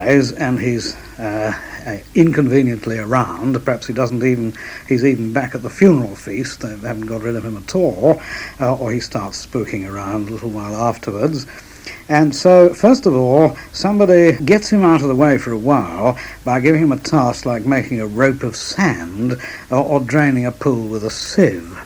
and he's inconveniently around. Perhaps he's even back at the funeral feast. They haven't got rid of him at all, or he starts spooking around a little while afterwards. And so, first of all, somebody gets him out of the way for a while by giving him a task like making a rope of sand or draining a pool with a sieve.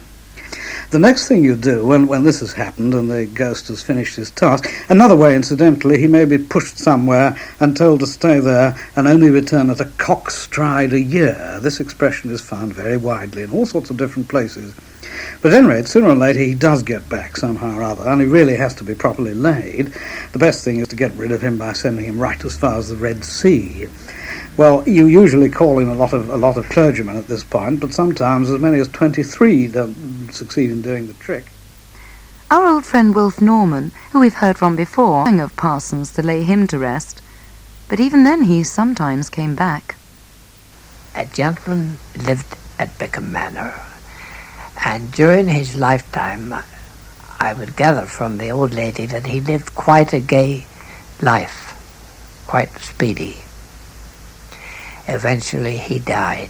The next thing you do when this has happened and the ghost has finished his task, another way, incidentally, he may be pushed somewhere and told to stay there and only return at a cock's stride a year. This expression is found very widely in all sorts of different places. But at any rate, sooner or later he does get back somehow or other, and he really has to be properly laid. The best thing is to get rid of him by sending him right as far as the Red Sea. Well, you usually call in a lot of clergymen at this point, but sometimes as many as 23 don't succeed in doing the trick. Our old friend Wilf Norman, who we've heard from before, sang of parsons to lay him to rest, but even then he sometimes came back. A gentleman lived at Bickham Manor, and during his lifetime I would gather from the old lady that he lived quite a gay life, quite speedy. Eventually he died,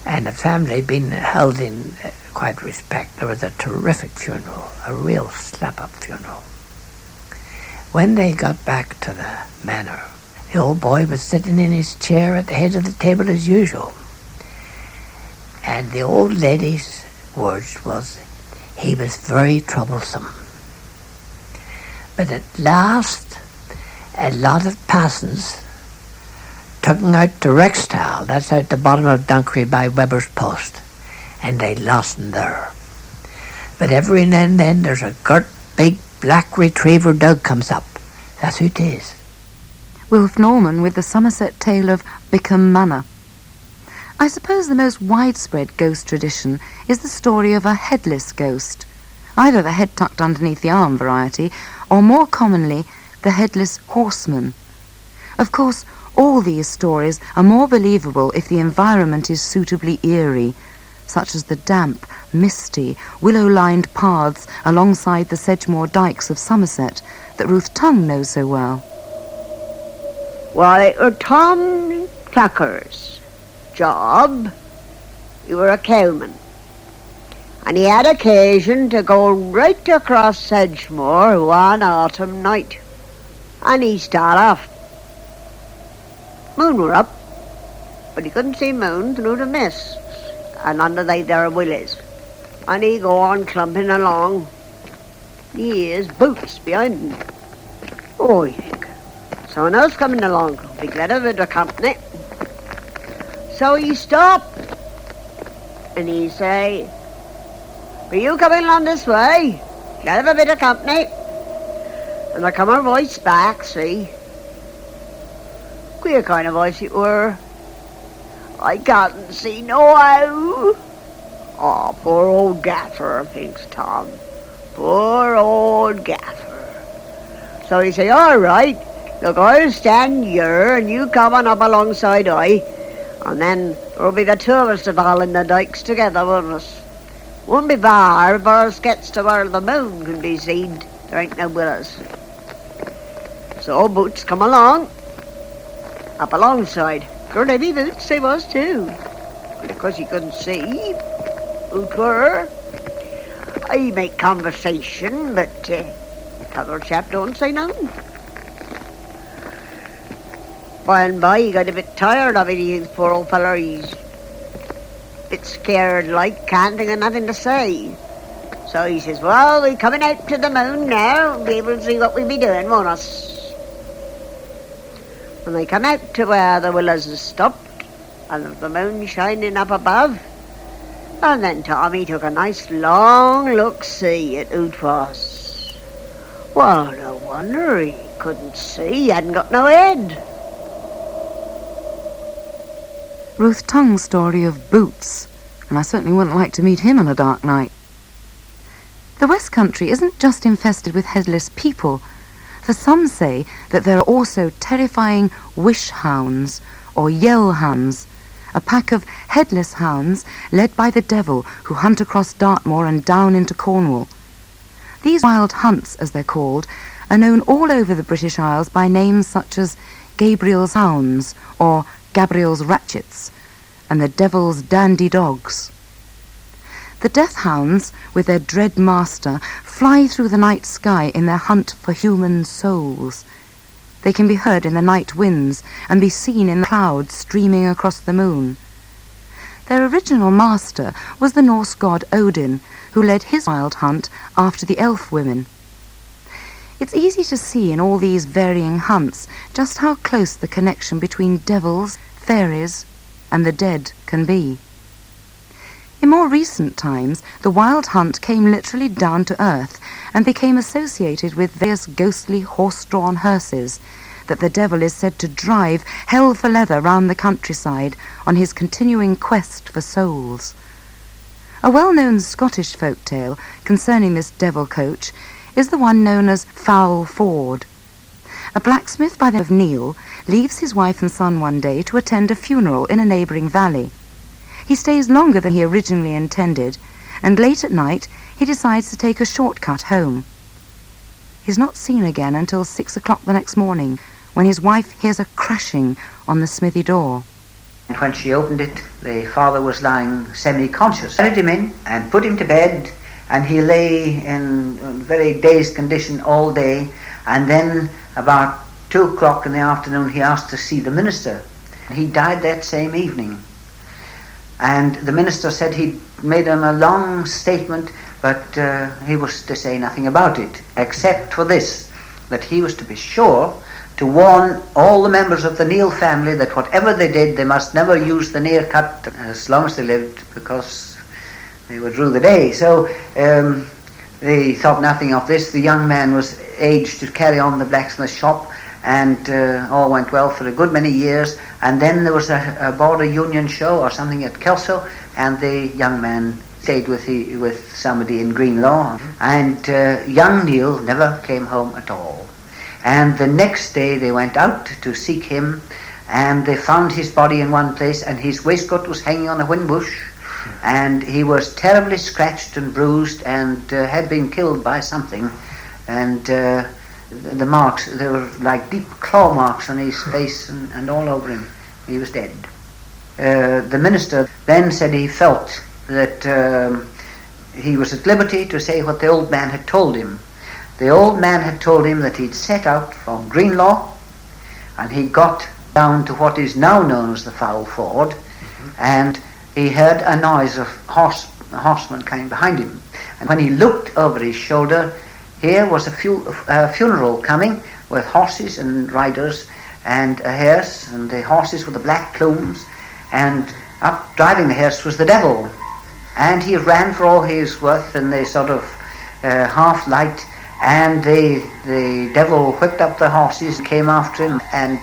and the family being held in quite respect. There was a terrific funeral, a real slap-up funeral. When they got back to the manor, the old boy was sitting in his chair at the head of the table as usual. And the old lady's words was, he was very troublesome. But at last, a lot of parsons took him out to Rextal, that's out the bottom of Dunkery by Weber's Post, and they lost him there. But every now and then there's a gert big black retriever dog comes up. That's who it is. Wilf Norman with the Somerset tale of Bickham Manor. I suppose the most widespread ghost tradition is the story of a headless ghost, either the head tucked underneath the arm variety, or more commonly, the headless horseman. Of course, all these stories are more believable if the environment is suitably eerie, such as the damp, misty, willow-lined paths alongside the Sedgemoor dykes of Somerset that Ruth Tongue knows so well. Well, it were Tom Tucker's job. He were a cowman, and he had occasion to go right across Sedgemoor one autumn night, and he started off. Moon were up, but he couldn't see moon through the mist, and under there willies. And he go on clumping along. He hears boots behind him. Oh, he think, someone else coming along, be glad of it, company. So he stopped, and he say, "Are you coming along this way? Glad of a bit of company." And there come her voice back, see. Queer kind of voice it were. "I can't see no how." "Oh, poor old Gaffer," thinks Tom. "Poor old Gaffer." So he say, "All right, look, I'll stand here and you come on up alongside I, and then there'll be the two of us in the dykes together, won't us? Won't be far if ours gets to where the moon can be seen. There ain't no willows." So Boots come along, up alongside. Good heavy boots they was too. Because he couldn't see who 'twere. I make conversation, but the other chap don't say nothing. By and by he got a bit tired of it, his poor old feller. He's a bit scared like, can't think of nothing to say. So he says, "Well, we're coming out to the moon now, we'll be able to see what we be doing, won't us?" And they come out to where the willows has stopped, and the moon shining up above. And then Tommy took a nice long look-see at who 'twas. Well, no wonder he couldn't see, he hadn't got no head. Ruth Tongue's story of Boots, and I certainly wouldn't like to meet him on a dark night. The West Country isn't just infested with headless people, for some say that there are also terrifying wish hounds or yell hounds, a pack of headless hounds led by the devil who hunt across Dartmoor and down into Cornwall. These wild hunts, as they're called, are known all over the British Isles by names such as Gabriel's hounds, or Gabriel's ratchets, and the devil's dandy dogs. The death hounds, with their dread master, fly through the night sky in their hunt for human souls. They can be heard in the night winds and be seen in the clouds streaming across the moon. Their original master was the Norse god Odin, who led his wild hunt after the elf women. It's easy to see in all these varying hunts just how close the connection between devils, fairies, and the dead can be. In more recent times, the wild hunt came literally down to earth and became associated with various ghostly horse-drawn hearses that the devil is said to drive hell for leather round the countryside on his continuing quest for souls. A well-known Scottish folk tale concerning this devil coach is the one known as Foul Ford. A blacksmith by the name of McNeill leaves his wife and son one day to attend a funeral in a neighbouring valley. He stays longer than he originally intended, and late at night he decides to take a shortcut home. He's not seen again until 6 o'clock the next morning, when his wife hears a crashing on the smithy door. And when she opened it, the father was lying semi-conscious. Carried him in and put him to bed, and he lay in a very dazed condition all day, and then about 2 o'clock in the afternoon he asked to see the minister. He died that same evening. And the minister said he'd made him a long statement, but he was to say nothing about it, except for this, that he was to be sure to warn all the members of the Neil family that whatever they did, they must never use the near cut as long as they lived, because they would rue the day. So they thought nothing of this. The young man was aged to carry on the blacksmith shop, and all went well for a good many years. And then there was a border union show or something at Kelso, and the young man stayed with somebody in Greenlaw, and young Neil never came home at all. And the next day they went out to seek him, and they found his body in one place, and his waistcoat was hanging on a whinbush, and he was terribly scratched and bruised, and had been killed by something, and the marks, they were like deep claw marks on his face and all over him. He was dead. The minister then said he felt that he was at liberty to say what the old man had told him. The old man had told him that he'd set out from Greenlaw, and he got down to what is now known as the Foul Ford, and he heard a noise of a horseman coming behind him. And when he looked over his shoulder, here was a funeral coming with horses and riders and a hearse, and the horses with the black plumes, and up driving the hearse was the devil. And he ran for all he was worth in the sort of half light, and the devil whipped up the horses, came after him, and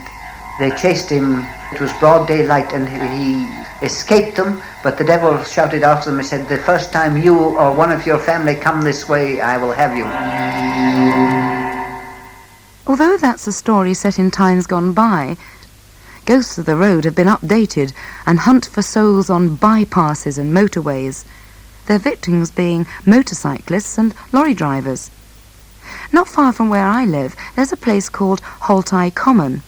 they chased him. It was broad daylight, and he escaped them, but the devil shouted after them and said, "The first time you or one of your family come this way, I will have you." Although that's a story set in times gone by, Ghosts of the Road have been updated and hunt for souls on bypasses and motorways, their victims being motorcyclists and lorry drivers. Not far from where I live, there's a place called Holteye Common,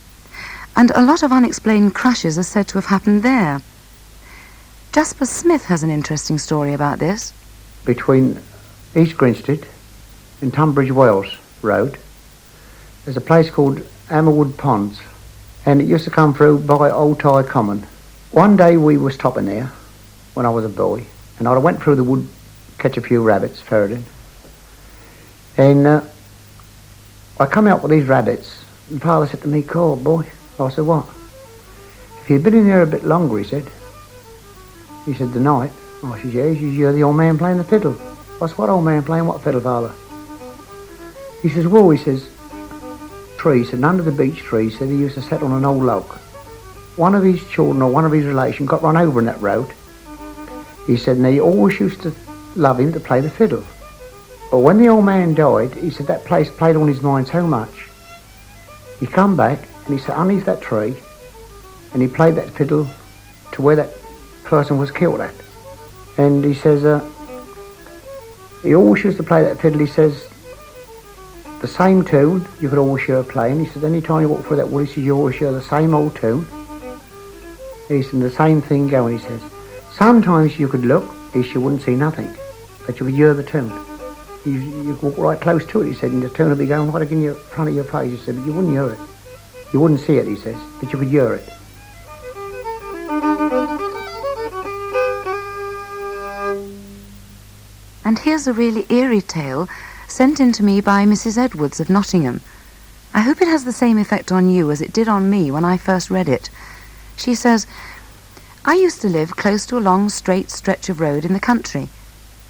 and a lot of unexplained crashes are said to have happened there. Jasper Smith has an interesting story about this. Between East Greenteeth and Tunbridge Wells Road, there's a place called Hammerwood Ponds, and it used to come through by Holteye Common. One day we were stopping there when I was a boy, and I went through the wood, catch a few rabbits, ferreting, and I come out with these rabbits, and Father said to me, "Cool, boy." I said, "What?" "If you'd been in there a bit longer," he said. He said, "The night?" I said, "Yeah." He says, "You're the old man playing the fiddle." I said, "What old man playing what fiddle, Father?" He says, "Well," he says, "trees, and under the beech tree," he said, "he used to sit on an old log. One of his children or one of his relations got run over in that road." He said, "and he always used to love him to play the fiddle. But when the old man died," he said, "that place played on his mind so much. He come back and he sat underneath that tree and he played that fiddle to where that person was killed at. And he says, he always used to play that fiddle," he says, the same tune you could always hear playing. He said, any time you walk through that wood, he said, you always hear the same old tune. He said, the same thing going, he says. Sometimes you could look, he said, you wouldn't see nothing, but you could hear the tune. You walk right close to it, he said, and the tune would be going right in front of your face, he said, but you wouldn't hear it. You wouldn't see it, he says, but you could hear it. And here's a really eerie tale sent in to me by Mrs. Edwards of Nottingham. I hope it has the same effect on you as it did on me when I first read it. She says, I used to live close to a long straight stretch of road in the country.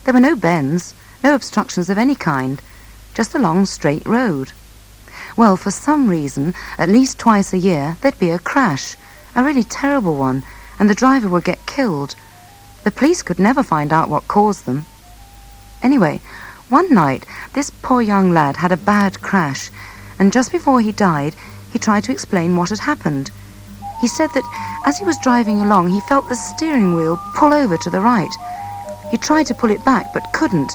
There were no bends, no obstructions of any kind, just a long straight road. Well, for some reason, at least twice a year, there'd be a crash, a really terrible one, and the driver would get killed. The police could never find out what caused them. Anyway, one night, this poor young lad had a bad crash, and just before he died, he tried to explain what had happened. He said that as he was driving along, he felt the steering wheel pull over to the right. He tried to pull it back, but couldn't,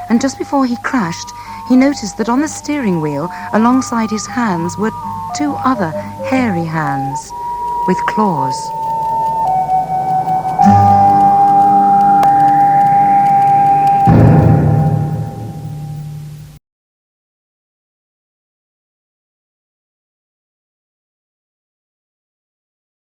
and just before he crashed, he noticed that on the steering wheel, alongside his hands, were two other hairy hands with claws.